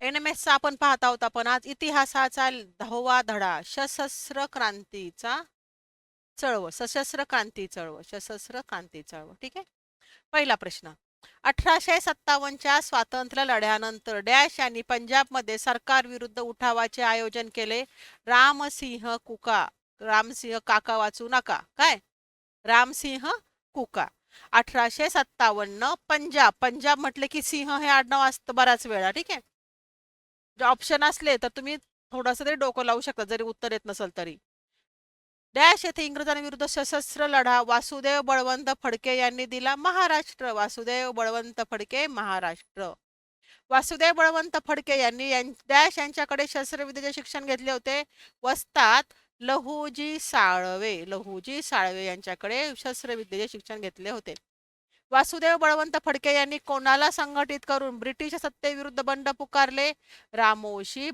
NMSचा आपण पाहत आहोत. आपण आज इतिहासाचा 10वा धडा सशस्त्र क्रांतीचा चळवळ सशस्त्र क्रांती चळवळ सशस्त्र क्रांती चळवळ. ठीक आहे. पहिला प्रश्न. 1857च्या स्वातंत्र्य लढ्यानंतर डॅश यांनी पंजाबमध्ये सरकार विरुद्ध उठावाचे आयोजन केले. रामसिंह काका वाचू नका काय. रामसिंह कुका. 1857 पंजाब. पंजाब म्हटले की सिंह हे आडनाव असतं बराच वेळा. ठीक आहे. ऑप्शन असले तर तुम्ही थोडंसं तरी डोकं लावू शकता जरी उत्तर येत नसेल तरी. डॅश येथे इंग्रजांविरुद्ध सशस्त्र लढा वासुदेव बळवंत फडके यांनी दिला. महाराष्ट्र. वासुदेव बळवंत फडके महाराष्ट्र. वासुदेव बळवंत फडके यांनी डॅश यांच्याकडे शस्त्रविद्येचे शिक्षण घेतले होते. वस्तात लहुजी साळवे यांच्याकडे शस्त्रविद्येचे शिक्षण घेतले होते. वासुदेव बळवंत फडके यांनी कोणाला संघटित करून ब्रिटिश सत्तेविरुद्ध बंड पुकारले. रामोशी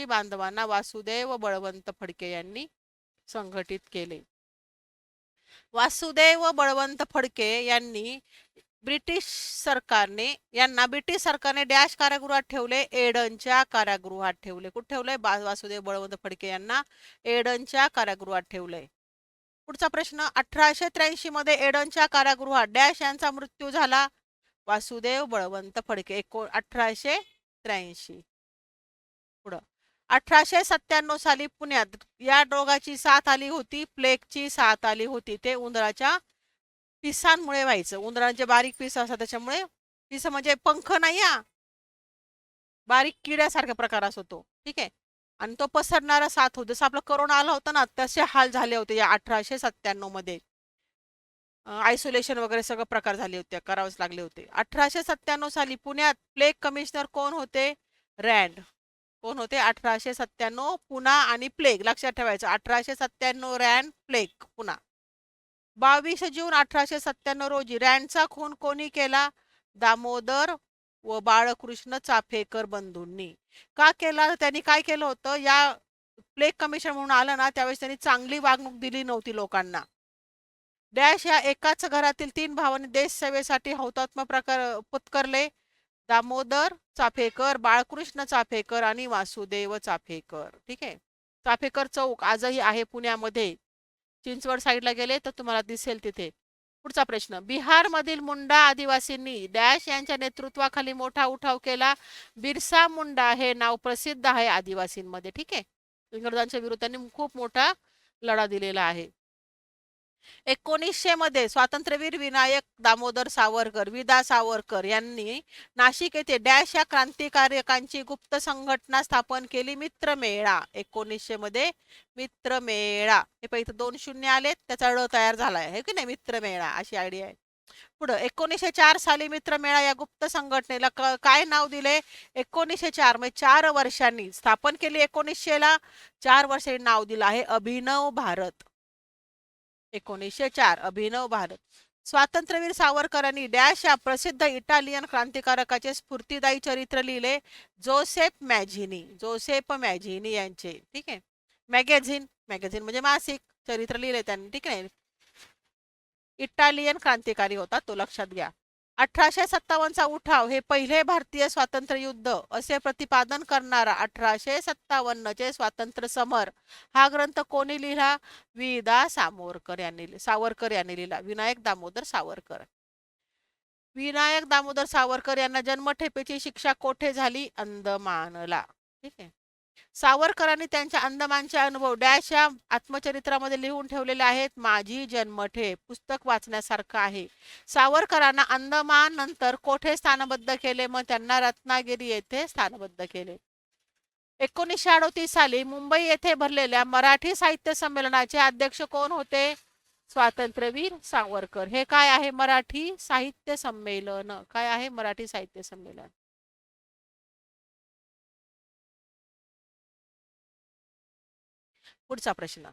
बांधवांना वासुदेव बळवंत फडके यांनी संघटित केले. वासुदेव बळवंत फडके यांनी ब्रिटिश सरकारने डॅश कारागृहात ठेवले. एडनच्या कारागृहात ठेवले. कुठे ठेवले? वासुदेव बळवंत फडके यांना एडनच्या कारागृहात ठेवले. पुढचा प्रश्न. 1883 मध्ये एडनच्या कारागृहात डॅश यांचा मृत्यू झाला. वासुदेव बळवंत फडके. 1883. पुढं. 1897 साली पुण्यात या रोगाची साथ आली होती. प्लेगची साथ आली होती. ते उंदराच्या पिसांमुळे व्हायचं. उंदरांचे बारीक पिस असतात त्याच्यामुळे. पिस म्हणजे पंख नाही हा, बारीक किड्यासारखा प्रकार असतो. ठीक आहे. आणि तो पसरणारा साथ होता. जसं आपलं कोरोना आला होता ना तसे हाल झाले होते या 1897 मध्ये. आयसोलेशन वगैरे सगळं प्रकार झाले होते, करावेच लागले होते. 1897 साली पुण्यात प्लेग कमिशनर कोण होते? रँड. कोण होते? 1897 पुणा आणि प्लेग लक्षात ठेवायचं. 1897 रँड प्लेग पुणा. 22 जून 1897 रोजी रँडचा खून कोणी केला? दामोदर व बाळकृष्ण चाफेकर बंधूंनी. का केला? त्यांनी काय केलं होतं? या प्लेग कमिशन म्हणून आलं ना त्यावेळेस त्यांनी चांगली वागणूक दिली नव्हती लोकांना. डॅश या एकाच घरातील 3 भावांनी देश सेवेसाठी हौतात्म्य पत्करले. दामोदर चाफेकर, बाळकृष्ण चाफेकर आणि वासुदेव चाफेकर. ठीक आहे. चाफेकर चौक आजही आहे पुण्यामध्ये. चिंचवड साईडला गेले तर तुम्हाला दिसेल तिथे. पुढचा प्रश्न. बिहारमधील मुंडा आदिवासींनी डॅश यांच्या नेतृत्वाखाली मोठा उठाव केला. बिरसा मुंडा हे नाव प्रसिद्ध आहे आदिवासींमध्ये. ठीक आहे. इंग्रजांच्या विरुद्ध त्यांनी खूप मोठा लढा दिलेला आहे. 1900 मध्ये स्वातंत्र्यवीर विनायक दामोदर सावरकर विदा सावरकर यांनी नाशिक येथे डॅश या क्रांतिकारकांची गुप्त संघटना स्थापन केली. मित्रमेळा. 1900 मध्ये मित्रमेळा. हे पहिलं 2 शून्य आले त्याचा ळ तयार झालाय हे की नाही. मित्रमेळा अशी आयडिया आहे. पुढं 1904 साली मित्रमेळा या गुप्त संघटनेला काय नाव दिले? 1904 म्हणजे 4 वर्षांनी स्थापन केली. 1900 ला 4 वर्षांनी नाव दिलं आहे अभिनव भारत. 1904 अभिनव भारत. स्वातंत्र्यवीर सावरकरांनी डॅश या प्रसिद्ध इटालियन क्रांतिकारकाचे स्फूर्तिदायी चरित्र लिहिले. जोसेफ मॅझिनी यांचे. ठीक आहे. मॅगझिन म्हणजे मासिक. चरित्र लिहिले त्यांनी. ठीक आहे. इटालियन क्रांतिकारी होता तो लक्षात घ्या. 1857 चा उठाव हे पहिले भारतीय स्वातंत्र्य युद्ध असे प्रतिपादन करणारा 1857 चे स्वातंत्र्य समर हा ग्रंथ कोणी लिहिला? सावरकर यांनी लिहिला. विनायक दामोदर सावरकर यांना जन्मठेपेची शिक्षा कोठे झाली? अंदमानला. ठीक आहे. सावरकरांनी त्यांच्या अंदमानचे अनुभव डॅश या आत्मचरित्रामध्ये लिहून ठेवलेले आहेत. माझी जन्मठेप पुस्तक वाचण्यासारखं आहे. सावरकरांना अंदमान नंतर कोठे स्थानबद्ध केले? मग त्यांना रत्नागिरी येथे स्थानबद्ध केले. 1938 साली मुंबई येथे भरलेल्या मराठी साहित्य संमेलनाचे अध्यक्ष कोण होते? स्वातंत्र्यवीर सावरकर. हे काय आहे? मराठी साहित्य संमेलन. काय आहे? मराठी साहित्य संमेलन. पुढचा प्रश्न.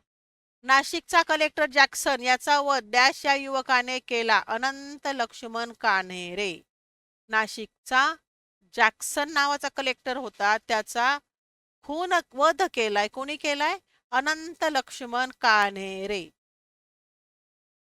नाशिकचा कलेक्टर जॅक्सन याचा वध डॅश या युवकाने केला. अनंत लक्ष्मण कान्हेरे. नाशिकचा जॅक्सन नावाचा कलेक्टर होता त्याचा वध केलाय. कोणी केलाय? अनंत लक्ष्मण कान्हेरे.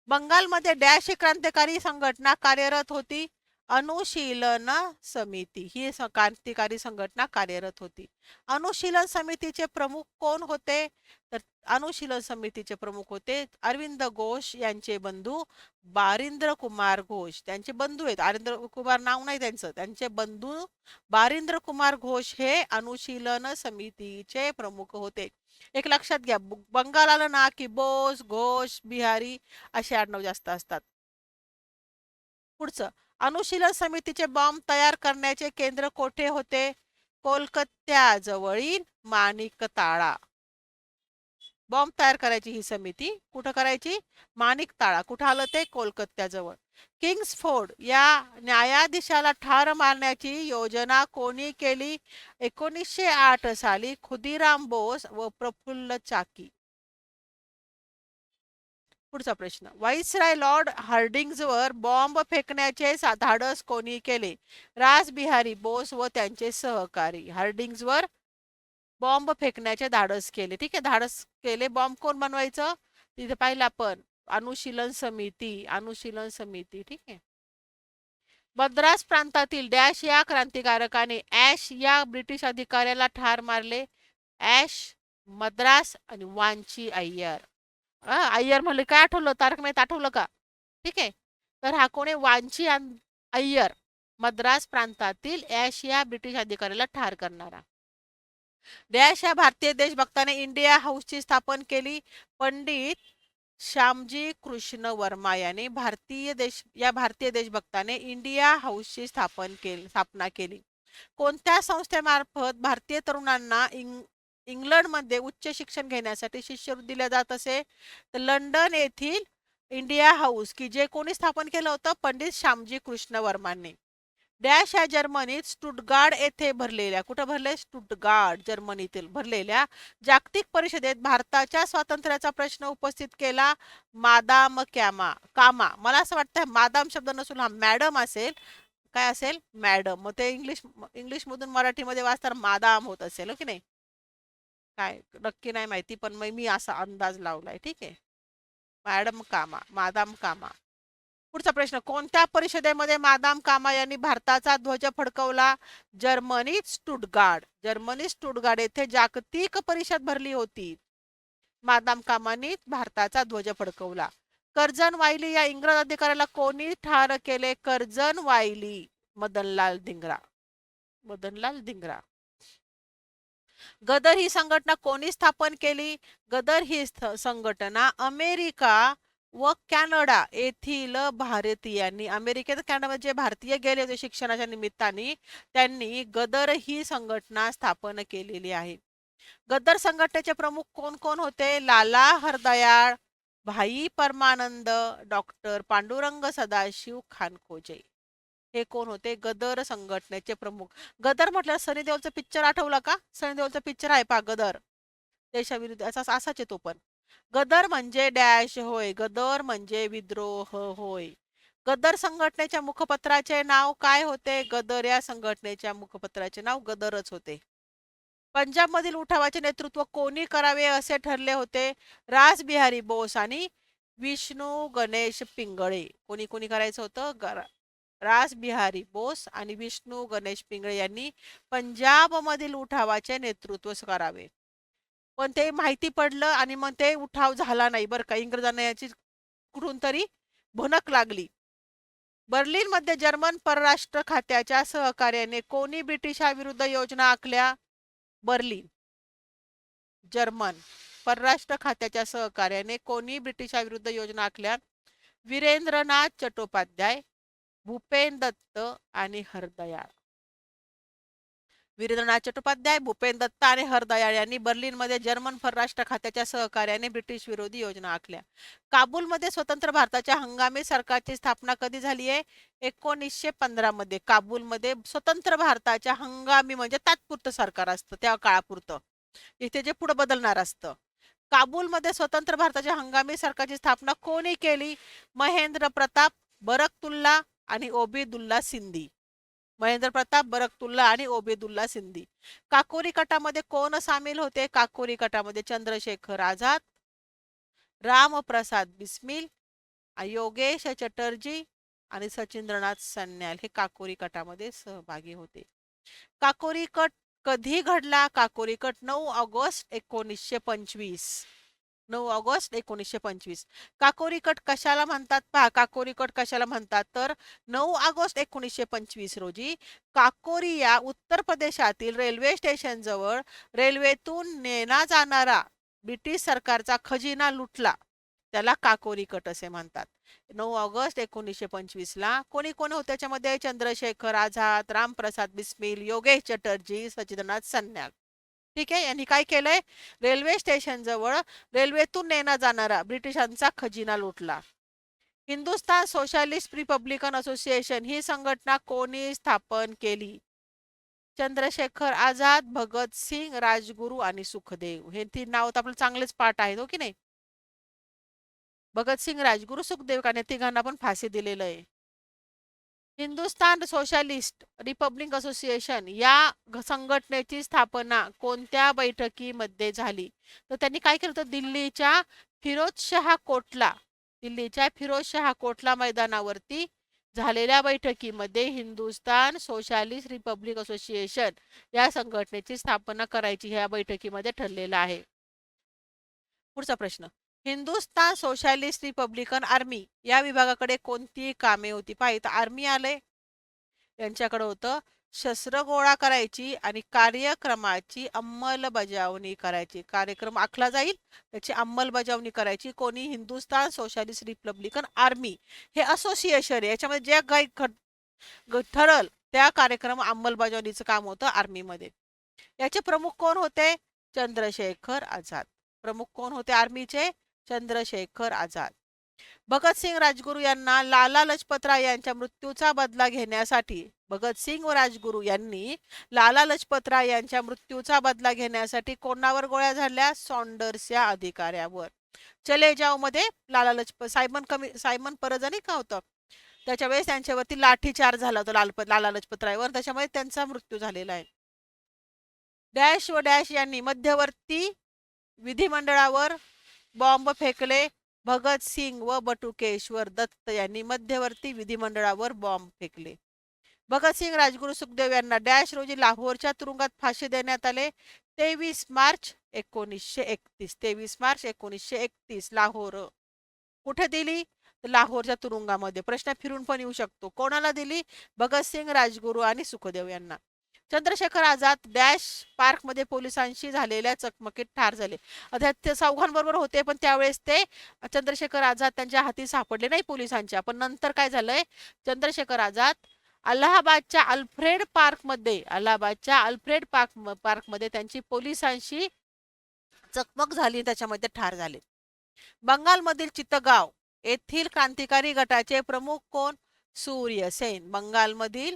बंगालमध्ये डॅश ही क्रांतिकारी संघटना कार्यरत होती. अनुशीलन समिती ही क्रांतिकारी संघटना कार्यरत होती. अनुशीलन समितीचे प्रमुख कोण होते? तर अनुशीलन समितीचे प्रमुख होते अरविंद घोष यांचे बंधू बारिंद्र कुमार घोष. त्यांचे बंधू आहेत, अरविंद कुमार नाव नाही त्यांचं, त्यांचे बंधू बारिंद्र कुमार घोष हे अनुशीलन समितीचे प्रमुख होते. एक लक्षात घ्या, बंगाल आलं ना की बोस, घोष, बिहारी असे आडनाव जास्त असतात. पुढचं, अनुशीलन समितीचे बॉम्ब तयार करण्याचे केंद्र कोठे होते? कोलकात्याजवळील माणिकताळा. बॉम्ब तयार करायची ही समिती कुठं करायची? माणिकताळा. कुठं आलं ते? कोलकात्याजवळ. किंग्सफोर्ड या न्यायाधीशाला ठार मारण्याची योजना कोणी केली? 1908 साली खुदीराम बोस व प्रफुल्ल चाकी. पुढचा प्रश्न, व्हाईसराय लॉर्ड हार्डिंग्जवर बॉम्ब फेकण्याचे धाडस कोणी केले? रासबिहारी बोस व त्यांचे सहकारी हार्डिंग्जवर बॉम्ब फेकण्याचे धाडस केले. ठीक आहे, धाडस केले. बॉम्ब कोण बनवायचं? तिथे पाहिलं आपण, अनुशीलन समिती. अनुशीलन समिती. ठीक आहे. मद्रास प्रांतातील डॅश या क्रांतिकारकाने ॲश या ब्रिटिश अधिकाऱ्याला ठार मारले. ॲश, मद्रास आणि वांची अय्यर. अय्यर म्हणले काय आठवलं? तारक मेहता आठवलं का? ठीक आहे, तर हा कोणी? वांची अय्यर, मद्रास प्रांतातील ॲश या ब्रिटिश अधिकाऱ्याला ठार करणारा. डॅश या भारतीय देशभक्ताने इंडिया हाऊसची स्थापन केली. पंडित श्यामजी कृष्ण वर्मा याने भारतीय देशभक्ताने इंडिया हाऊसची स्थापना केली. कोणत्या संस्थेमार्फत भारतीय तरुणांना इंग्लंडमध्ये उच्च शिक्षण घेण्यासाठी शिष्यवृत्ती दिल्या जात असे? तर लंडन येथील इंडिया हाऊस की जे कोणी स्थापन केलं होतं? पंडित श्यामजी कृष्ण वर्मांनी. डॅश या जर्मनीत स्टुटगार्ड येथे भरलेल्या, कुठं भरले? स्टुटगार्ड जर्मनीतील भरलेल्या जागतिक परिषदेत भारताच्या स्वातंत्र्याचा प्रश्न उपस्थित केला. मादाम कामा. मला असं वाटतं मादाम शब्द नसून हा मॅडम असेल. काय असेल? मॅडम. मग ते इंग्लिश मधून मराठीमध्ये वाचताना मादाम होत असेल, हो की नाही? काय नक्की नाही माहिती, पण मग मी असा अंदाज लावलाय. ठीक आहे, मॅडम कामा, मादाम कामा. पुढचा प्रश्न, कोणत्या परिषदेमध्ये मादाम कामा यांनी भारताचा ध्वज फडकवला? जर्मनीत स्टुटगार्ड. जर्मनीत स्टुटगार्ड येथे जागतिक परिषद भरली होती. मादाम कामांनी भारताचा ध्वज फडकवला. कर्जन वायली या इंग्रज अधिकाऱ्याला कोणी ठार केले? कर्जन वायली, मदनलाल धिंगरा. मदनलाल धिंगरा. गदर ही संघटना कोणी स्थापन केली? गदर ही संघटना अमेरिका व कॅनडा येथील भारतीयांनी, अमेरिकेत कॅनडामध्ये जे भारतीय गेले होते शिक्षणाच्या निमित्ताने, त्यांनी गदर ही संघटना स्थापन केलेली आहे. गदर संघटनेचे प्रमुख कोण कोण होते? लाला हरदयाळ, भाई परमानंद, डॉक्टर पांडुरंग सदाशिव खानखोजे. हे कोण होते? गदर संघटनेचे प्रमुख. गदर म्हटलं सनी देओलचा पिक्चर आठवला का? सनी देओलचा पिक्चर आहे पा गदर, देशाविरुद्ध असाच आहे तो पण. गदर म्हणजे डॅश होय, गदर म्हणजे विद्रोह होय. गदर संघटनेच्या मुखपत्राचे नाव काय होते? गदर या संघटनेच्या मुखपत्राचे नाव गदरच होते. पंजाबमधील उठावाचे नेतृत्व कोणी करावे असे ठरले होते? रासबिहारी बोस आणि विष्णू गणेश पिंगळे. कोणी कोणी करायचं होतं? रासबिहारी बोस आणि विष्णू गणेश पिंगळे यांनी पंजाबमधील उठावाचे नेतृत्व करावे. पण ते माहिती पडलं आणि मग ते उठाव झाला नाही बरं का. इंग्रजांना याची कुठून तरी भनक लागली. बर्लिनमध्ये जर्मन परराष्ट्र खात्याच्या सहकार्याने कोणी ब्रिटिशाविरुद्ध योजना आखल्या? बर्लिन, जर्मन परराष्ट्र खात्याच्या सहकार्याने कोणी ब्रिटिशाविरुद्ध योजना आखल्या? वीरेंद्रनाथ चट्टोपाध्याय, भूपेन दत्त आणि हरदयाळ. वीरेंद्रनाथ चट्टोपाध्याय, भूपेन दत्त आणि हरदयाळ यांनी बर्लिनमध्ये जर्मन परराष्ट्र खात्याच्या सहकार्याने ब्रिटिश विरोधी योजना आखल्या. काबूलमध्ये स्वतंत्र भारताच्या हंगामी सरकारची स्थापना कधी झाली आहे? 1915 मध्ये. काबूलमध्ये स्वतंत्र भारताच्या हंगामी म्हणजे तात्पुरतं सरकार असतं त्या काळापुरतं, इथे जे पुढे बदलणार असतं. काबूलमध्ये स्वतंत्र भारताच्या हंगामी सरकारची स्थापना कोणी केली? महेंद्र प्रताप, बरकतुल्ला आणि ओबेदुल्ला सिंधी. महेंद्र प्रताप, बरकतुल्ला आणि ओबेदुल्ला सिंधी. काकोरी कटामध्ये कोण सामील होते? काकोरी कटामध्ये चंद्रशेखर आझाद, रामप्रसाद बिस्मिल, योगेश चटर्जी आणि सचिंद्रनाथ सन्याल हे काकोरी कटामध्ये सहभागी होते. काकोरी कट कधी घडला? Kakori cut 9 August 1925. 9 August 1925. Kakori cut कशाला म्हणतात? पहा, काकोरी कट कशाला म्हणतात तर 9 ऑगस्ट 1925 रोजी काकोरी या उत्तर प्रदेशातील रेल्वे स्टेशन जवळ रेल्वेतून नेला जाणारा ब्रिटिश सरकारचा खजिना लुटला. त्याला काकोरी कट असे म्हणतात. 9 ऑगस्ट 1925 ला कोणी कोणी होते त्याच्यामध्ये? चंद्रशेखर आझाद, रामप्रसाद बिस्मिल, योगेश चटर्जी, सचिंद्रनाथ सन्याल. ठीक आहे. यांनी काय केलंय? रेल्वे स्टेशन जवळ रेल्वेतून नेला जाणारा ब्रिटिशांचा खजिना लुटला. हिंदुस्थान सोशलिस्ट रिपब्लिकन असोसिएशन ही संघटना कोणी स्थापन केली? चंद्रशेखर आझाद, भगत सिंग, राजगुरू आणि सुखदेव. हे तीन नाव तर आपलं चांगलेच पाठ आहेत, हो की नाही? भगत सिंग, राजगुरू, सुखदेव आणि तिघांना पण फाशी दिलेलं आहे. हिंदुस्थान सोशलिस्ट रिपब्लिक असोसिएशन या संघटनेची स्थापना कोणत्या बैठकीमध्ये झाली? तर त्यांनी काय केलं होतं? दिल्लीच्या फिरोजशाह कोटला मैदानावरती झालेल्या बैठकीमध्ये हिंदुस्थान सोशलिस्ट रिपब्लिक असोसिएशन या संघटनेची स्थापना करायची ह्या बैठकीमध्ये ठरलेलं आहे. पुढचा प्रश्न. हिंदुस्थान सोशलिस्ट रिपब्लिकन आर्मी या विभागाकडे कोणती कामे होती? पाहिजे आर्मी आले, यांच्याकडे होतं शस्त्र गोळा करायची आणि कार्यक्रमाची अंमलबजावणी करायची. कार्यक्रम आखला जाईल, त्याची अंमलबजावणी करायची. कोणी? हिंदुस्थान सोशलिस्ट रिपब्लिकन आर्मी हे असोसिएशन आहे. याच्यामध्ये जे काही ठरल त्या कार्यक्रम अंमलबजावणीचं काम होतं आर्मीमध्ये. याचे प्रमुख कोण होते? चंद्रशेखर आझाद. प्रमुख कोण होते आर्मीचे? चंद्रशेखर आझाद. भगतसिंग, राजगुरू यांना लाला लजपतराय यांच्या मृत्यूचा बदला घेण्यासाठी भगतसिंग व राजगुरू यांनी लाला लजपतराय यांच्या मृत्यूचा बदला घेण्यासाठी कोणावर गोळ्या झाडल्या? सॉन्डर्स या अधिकाऱ्यावर. चले जाव मध्ये लाला लजपत सायमन परजनी का होतं त्याच्या वेळेस त्यांच्यावरती लाठीचार झाला होता लाला लजपतरायवर, त्याच्यामुळे त्यांचा मृत्यू झालेला आहे. डॅश व डॅश यांनी मध्यवर्ती विधिमंडळावर बॉम्ब फेकले. भगत सिंग व बटुकेश्वर दत्त यांनी मध्यवर्ती विधिमंडळावर बॉम्ब फेकले. भगतसिंग, राजगुरू, सुखदेव यांना डॅश रोजी लाहोरच्या तुरुंगात फाशी देण्यात आले. 23 मार्च 1931. 23 मार्च 1931 लाहोर. कुठे दिली? लाहोरच्या तुरुंगामध्ये. प्रश्न फिरून पण येऊ शकतो. कोणाला दिली? भगतसिंग, राजगुरू आणि सुखदेव यांना. चंद्रशेखर आझाद डॅश पार्कमध्ये पोलिसांशी झालेल्या चकमकीत ठार झाले. आता ते चौघांबरोबर होते, पण त्यावेळेस ते चंद्रशेखर आझाद त्यांच्या हाती सापडले नाही पोलिसांच्या. पण नंतर काय झालंय? चंद्रशेखर आझाद अलाहाबादच्या अल्फ्रेड पार्कमध्ये त्यांची पोलिसांशी चकमक झाली, त्याच्यामध्ये ठार झाले. बंगालमधील चितगाव येथील क्रांतिकारी गटाचे प्रमुख कोण? सूर्यसेन. बंगालमधील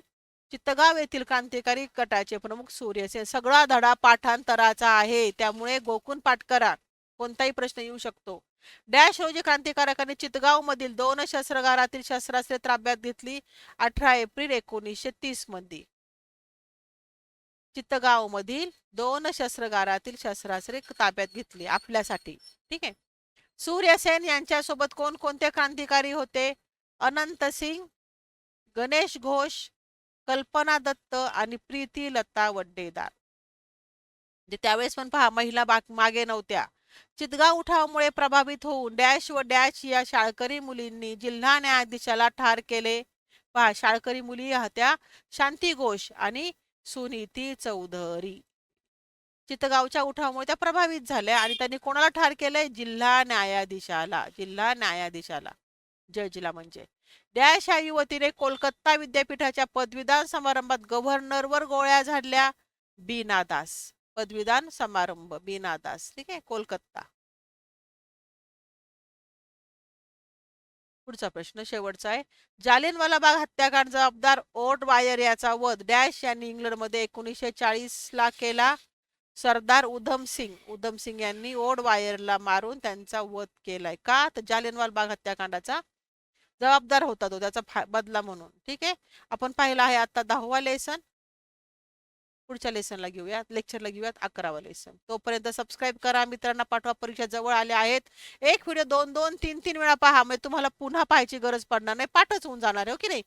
चितगाव येथील क्रांतिकारी गटाचे प्रमुख सूर्यसेन. सगळा धडा पाठांतराचा आहे, त्यामुळे गोकून पाठ करा, कोणताही प्रश्न येऊ शकतो. डॅश रोजी क्रांतिकारकांनी चितगाव मधील 2 शस्त्रागारातील शस्त्रास्त्रे ताब्यात घेतली. 18 एप्रिल 1930 मध्ये. चितगाव मधील 2 शस्त्रागारातील शस्त्रास्त्रे ताब्यात घेतली आपल्यासाठी. ठीक आहे. सूर्यसेन यांच्यासोबत कोणकोणते क्रांतिकारी होते? अनंत सिंग, गणेश घोष, कल्पना दत्त आणि प्रीती लता वड्डेदार. म्हणजे त्यावेळेस पण पहा, महिला मागे नव्हत्या. चितगाव उठावामुळे प्रभावित होऊन डॅश व डॅश या शाळकरी मुलींनी जिल्हा न्यायाधीशाला ठार केले. पहा, शाळकरी मुली होत्या शांती घोष आणि सुनीती चौधरी. चितगावच्या उठावामुळे त्या प्रभावित झाल्या आणि त्यांनी कोणाला ठार केलंय? जिल्हा न्यायाधीशाला, जजला. म्हणजे डॅश या युवतीने कोलकाता विद्यापीठाच्या पदवीदान समारंभात गव्हर्नरवर गोळ्या झाडल्या. बीना दास. पदवीदान समारंभ बीना दास. ठीक आहे, कोलकाता. पुढचा प्रश्न शेवटचा आहे. जालियनवाला बाग हत्याकांड जबाबदार ओट वायर याचा वध डॅश यांनी इंग्लंडमध्ये 1940 ला केला. सरदार उधम सिंग यांनी ओड वायरला मारून त्यांचा वध केलाय. का? तर जालियनवाला बाग हत्याकांडाचा जबाबदार होता तो, त्याचा बदला म्हणून. ठीक आहे. आपण पाहिला आहे आता 10वा लेसन. पुढच्या लेसनला घेऊयात, लेक्चरला घेऊयात 11वं लेसन. तोपर्यंत सबस्क्राईब करा, मित्रांना पाठवा. परीक्षा जवळ आले आहेत. एक व्हिडिओ 2-2, 3-3 वेळा पहा, म्हणजे तुम्हाला पुन्हा पाहायची गरज पडणार नाही, पाठच होऊन जाणार आहे, हो की नाही.